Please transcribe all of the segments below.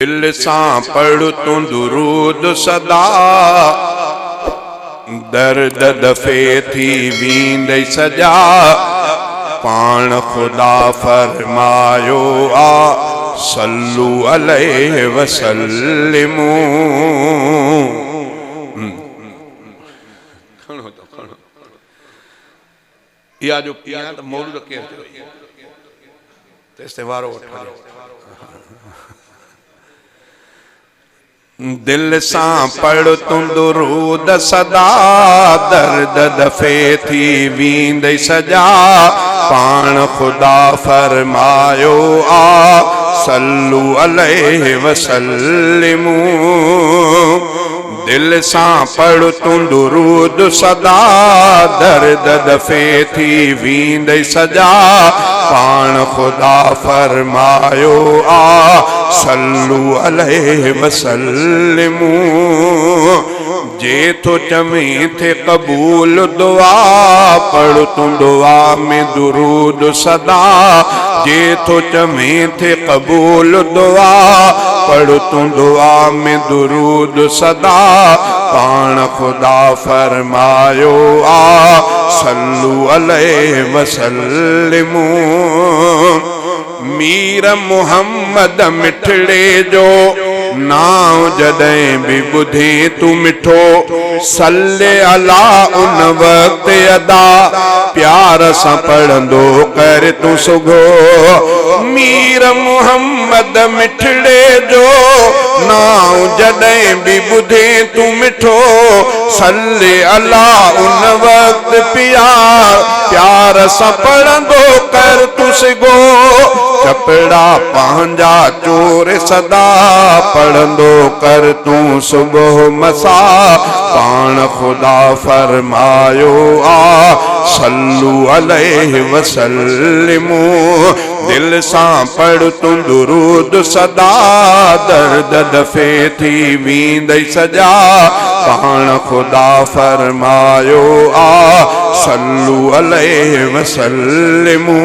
दिल सां पढ़ तूं दुरूद सदा दर्द दफ़े थी वींदई सजा पाण ख़ुदा फरमायो आ सल्लू अलैहि वसल्लिमू। इहा जो पिया त मौलूद केरु तेसिताईं वारो वठो। दिल सां पढ़ तूं दुरूद सदा दर्द दफ़े थी वींदई सजा पाण ख़ुदा फरमायो आ सल्लू अलैहि वसल्लिमू। दिल सां पढ़ तूं दुरूद सदा दर्द दफ़े थी वींदई सजा पाण ख़ुदा फरमायो आ सल्लू अलैहि वसल्लिमू। जे तो चवीं थे कबूल दुआ पढ़ तूं दुआ में दुरूद सदा जे तो चवीं थे कबूल दुआ पढ़ तूं दुआ में दुरूद सदा पाण ख़ुदा फरमायो आ सल्लू अलैहि वसल्लिमू। मीर मुहम्मद मिठड़े जो नाम जॾहिं बि ॿुधे तूं मिठो सल्ले अला उन वक्त अदा प्यार सां पढ़ंदो कर तूं सुगो। मीर मुहम्मद मिठड़े जो नाम जॾहिं बि ॿुधे तूं मिठो सल्ले अला उन वक्त प्यार सां पढ़ंदो कर तूं सुगो। कपड़ा पंहिंजा चोर सदा पढ़ंदो कर तूं सुबह मसा पाण ख़ुदा फरमायो आ सल्लू अलैहि वसल्लिमू। दिल सां पढ़ तूं दुरूद सदा दर्द दफ़े थी वींदई सजा पाण ख़ुदा फरमायो आ सल्लू अलैहि वसल्लिमू।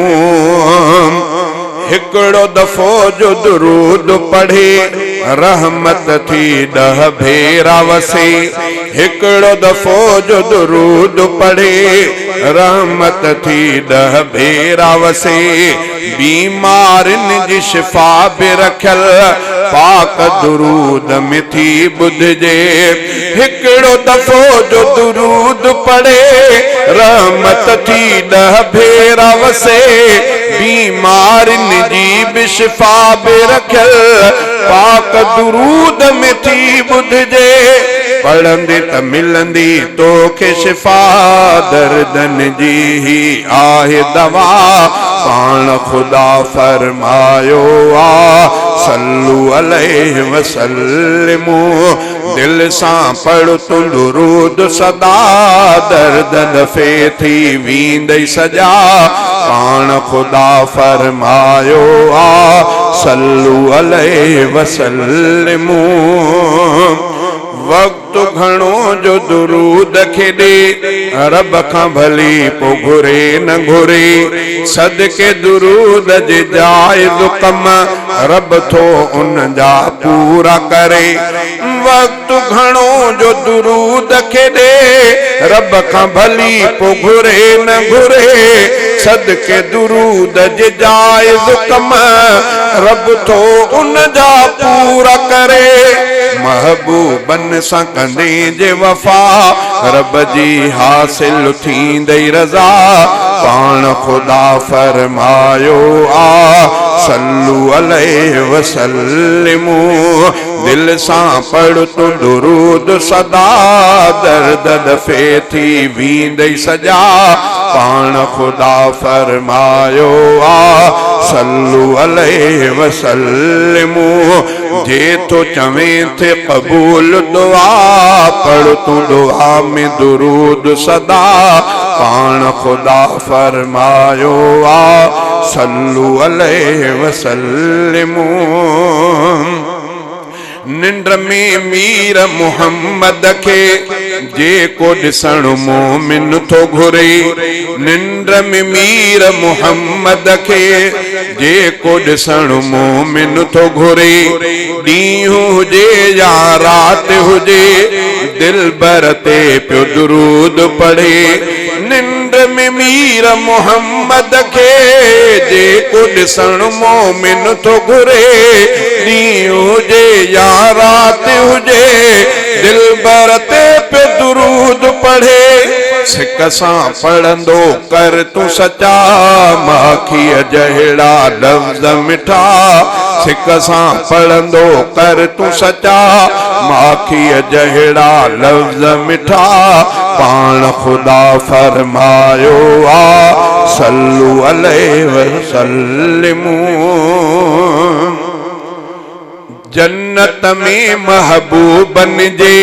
हिकड़ो दफ़ो जो दुरूद पढ़े रहमत थी 10 भेरा वसे। हिकड़ो दफ़ो जो दुरूद पढ़े रहमत थी 10 भेरा वसे। बीमारिन जी शिफा बि रखियल पाक दुरूद में थी ॿुधजे। हिकड़ो दफ़ो जो दुरूद पढ़े रहमत थी 10 भेरा वसे। बीमारिन जी बि शिफा बि रखियल पाक दुरूद में थी ॿुधजे। पढ़ंदे त मिलंदी तोखे शिफा दर्दन जी ही आहे दवा पाण ख़ुदा फरमायो आ सल्लू अलैहि वसल्लिमू। दिल सां पढ़ तूं दुरूद सदा दर्द दफ़े थी वींदई सजा पाण ख़ुदा फरमायो आ सल्लू अलैहि वसल्लिमू। वक्त घणो जो दुरूद खेॾे रब खां भली पो घुरे न घुरे सदके दुरूद जे जाइज़ कम रब थो उन जा पूरा करे। वक्त घणो जो दुरूद खेॾे रब खां भली पो घुरे न घुरे सदके दुरूद जे जाइज़ कम रब थो उन जा पूरा करे। महबूबन सां कंदे जे वफ़ा रब जी हासिल थींदई रज़ा पाण ख़ुदा फरमायो आ सल्लू अलैहि वसल्लिमू। दिल सां पढ़ तूं दुरूद सदा दर्द दफ़े थी वींदई सजा पाण ख़ुदा फरमायो आ सल्लू अलैहि वसल्लिमू। जे तो चवें थे कबूल दुआ पढ़ तूं दुआ में दुरूद सदा पाण ख़ुदा फरमायो आ सल्लू अलैहि वसल्लिमू। निंड में मीर मुहम्मद के जेको ॾिसण मोमिन थो घुरे निंड में मीर मुहम्मद के जेको ॾिसण मोमिन थो घुरे ॾींहुं हुजे या राति हुजे दिलबर ते पियो दुरूद पढ़े निंड में मीर मुहम्मद के जेको ॾिसण मोमिन थो घुरे ॾींहुं हुजे या राति हुजे दिलबर ते पे दुरूद पढ़े सिक सां पढ़ंदो कर तूं सचा माखीअ जहिड़ा लफ़्ज़ मिठा सिक सां पढ़ंदो कर तूं सचा माखीअ जहिड़ा लफ़्ज़ मिठा पाण ख़ुदा फरमायो आ सल्लु अलैहि वसल्लिमू जन्नत में महबूबन जे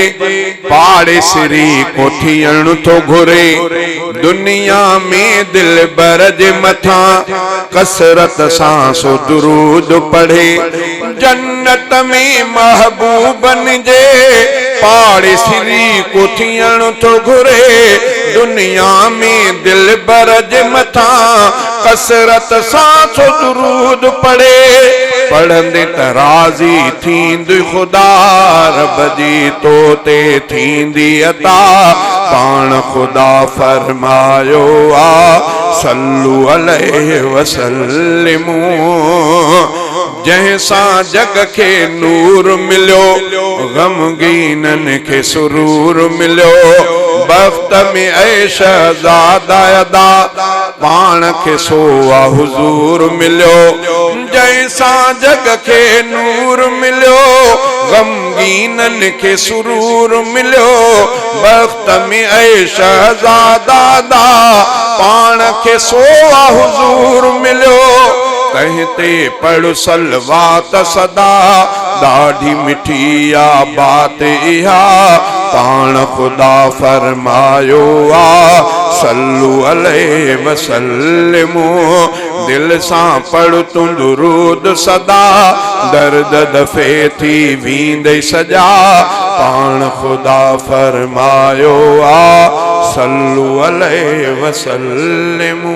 पाड़ेसरी कोठियण थो घुरे दुनिया में दिलबर जे मथा कसरत सां सो दुरूद पढ़े जन्नत में महबूबन जे पाड़ेसरी कोठियण थो घुरे दुनिया में दिलबर जे मथा कसरत सां सो दुरूद पढ़े पढ़ंदे त राज़ी थींदी ख़ुदा रब जी तो ते थींदी अता पाण ख़ुदा फरमायो आ सल्लु अलैहि वसल्लिमू जंहिंसां जग खे नूर मिलियो ग़मगीनन खे सुरूर मिलियो बख़्त में ऐश ज़ादा अदा पाण खे सोआ हुज़ूर मिलियो जंहिंसां जग खे नूर मिलियो ग़मगीनन खे सुरूर मिलियो बख़्त में ऐश ज़ादा अदा पाण खे सोआ हुज़ूर मिलियो कहते पढ़ सलवात सदा ॾाढी मिठी आ बात इहा पाण ख़ुदा फरमायो आ सल्लु अलैहि वसल्लिमू दिल सां पढ़ तूं दुरूद सदा दर्द दफ़े थी वींदे सजा पाण ख़ुदा फरमायो आ सल्लु अलैहि वसल्लिमू